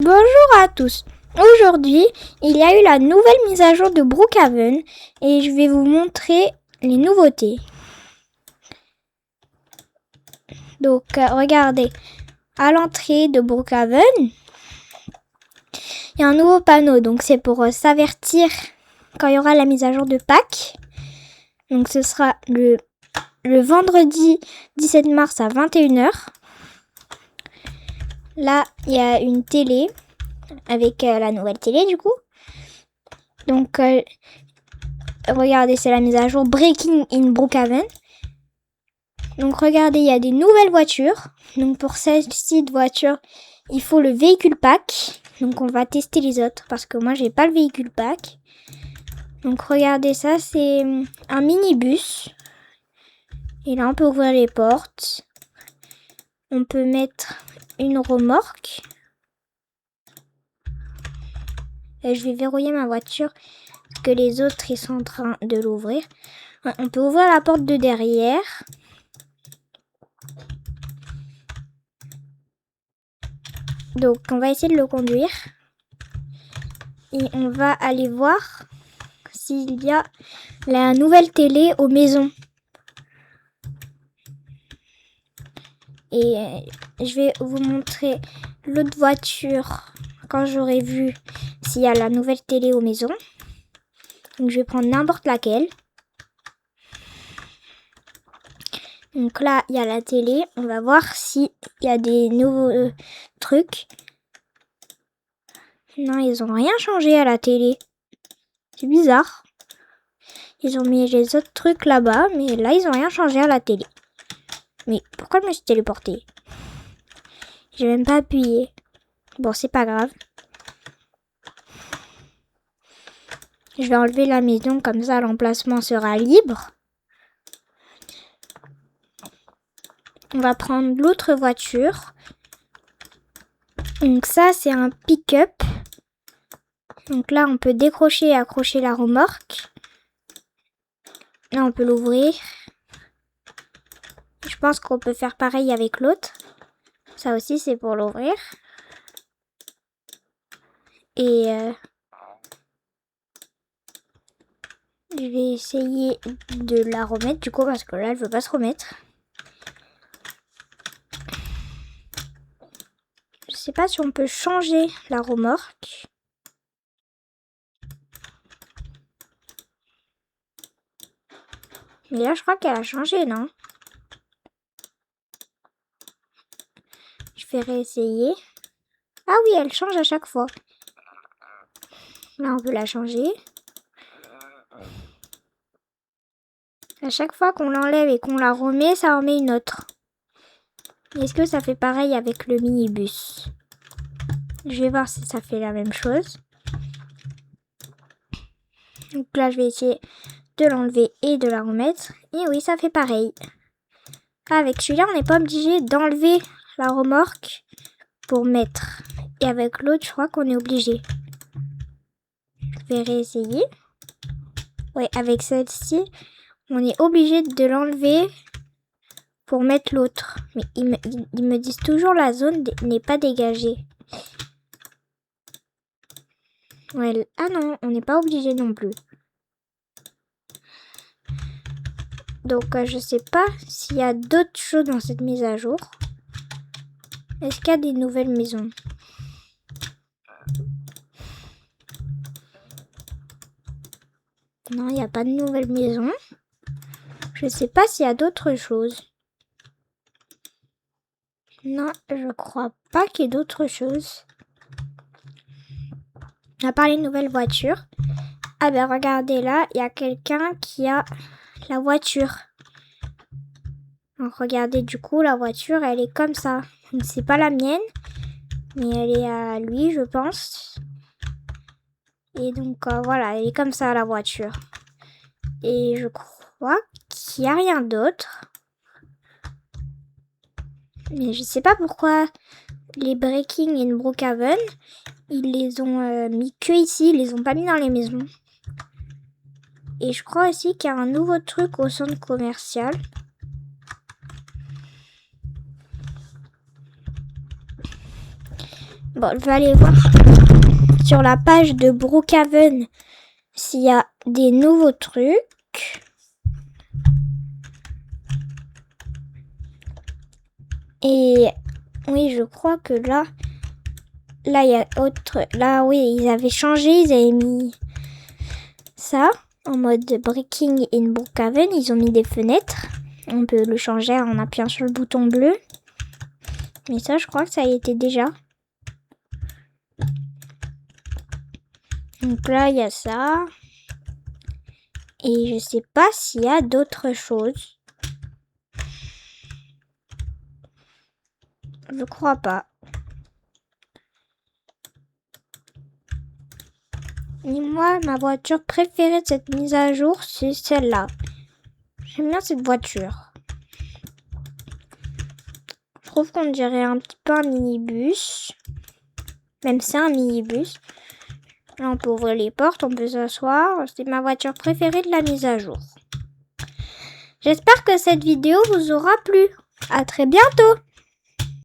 Bonjour à tous. Aujourd'hui, il y a eu la nouvelle mise à jour de Brookhaven et je vais vous montrer les nouveautés. Donc, regardez, à l'entrée de Brookhaven, il y a un nouveau panneau. Donc, c'est pour s'avertir quand il y aura la mise à jour de Pâques. Donc, ce sera le vendredi 17 mars à 21h. Là, il y a une télé avec la nouvelle télé du coup. Donc, regardez, c'est la mise à jour Breaking in Brookhaven. Donc, regardez, il y a des nouvelles voitures. Donc, pour celle-ci de voiture, il faut le véhicule pack. Donc, on va tester les autres parce que moi, j'ai pas le véhicule pack. Donc, regardez ça, c'est un minibus. Et là, on peut ouvrir les portes. On peut mettre une remorque. Et je vais verrouiller ma voiture parce que les autres, ils sont en train de l'ouvrir. On peut ouvrir la porte de derrière. Donc, on va essayer de le conduire. Et on va aller voir s'il y a la nouvelle télé aux maisons. Et je vais vous montrer l'autre voiture quand j'aurai vu s'il y a la nouvelle télé aux maisons. Donc, je vais prendre n'importe laquelle. Donc là, il y a la télé. On va voir s'il y a des nouveaux trucs. Non, ils ont rien changé à la télé. C'est bizarre. Ils ont mis les autres trucs là-bas, mais là, ils ont rien changé à la télé. Mais pourquoi je me suis téléportée? J'ai même pas appuyé. Bon, c'est pas grave. Je vais enlever la maison, comme ça l'emplacement sera libre. On va prendre l'autre voiture. Donc ça, c'est un pick-up. Donc là, on peut décrocher et accrocher la remorque. Là, on peut l'ouvrir. Je pense qu'on peut faire pareil avec l'autre. Ça aussi, c'est pour l'ouvrir. Et je vais essayer de la remettre du coup parce que là, elle veut pas se remettre. Je sais pas si on peut changer la remorque. Mais là, je crois qu'elle a changé, non? Je vais réessayer. Ah oui, elle change à chaque fois. Là, on peut la changer. À chaque fois qu'on l'enlève et qu'on la remet, ça en met une autre. Est-ce que ça fait pareil avec le minibus? Je vais voir si ça fait la même chose. Donc là, je vais essayer de l'enlever et de la remettre. Et oui, ça fait pareil. Avec celui-là, on n'est pas obligé d'enlever la remorque pour mettre. Et avec l'autre, je crois qu'on est obligé. Je vais réessayer. Ouais, avec celle-ci, on est obligé de l'enlever pour mettre l'autre. Mais ils me disent toujours la zone n'est pas dégagée. Ouais, ah non, on n'est pas obligé non plus. Donc, je sais pas s'il y a d'autres choses dans cette mise à jour. Est-ce qu'il y a des nouvelles maisons? Non, il n'y a pas de nouvelles maisons. Je sais pas s'il y a d'autres choses. Non, je crois pas qu'il y ait d'autres choses. À part les nouvelles voitures. Ah ben regardez là, il y a quelqu'un qui a la voiture. Donc regardez, du coup, la voiture, elle est comme ça. C'est pas la mienne, mais elle est à lui, je pense. Et donc, voilà, elle est comme ça, la voiture. Et je crois qu'il n'y a rien d'autre. Mais je sais pas pourquoi les Breaking in Brookhaven, ils les ont mis que ici, ils les ont pas mis dans les maisons. Et je crois aussi qu'il y a un nouveau truc au centre commercial. Bon, je vais aller voir sur la page de Brookhaven s'il y a des nouveaux trucs. Et oui, je crois que là, il y a autre. Là, oui, ils avaient changé, ils avaient mis ça en mode Breaking in Brookhaven. Ils ont mis des fenêtres. On peut le changer en appuyant sur le bouton bleu. Mais ça, je crois que ça y était déjà. Donc là, il y a ça. Et je sais pas s'il y a d'autres choses. Je crois pas. Et moi, ma voiture préférée de cette mise à jour, c'est celle-là. J'aime bien cette voiture. Je trouve qu'on dirait un petit peu un minibus. Même c'est un minibus. Là, on peut ouvrir les portes, on peut s'asseoir. C'est ma voiture préférée de la mise à jour. J'espère que cette vidéo vous aura plu. À très bientôt!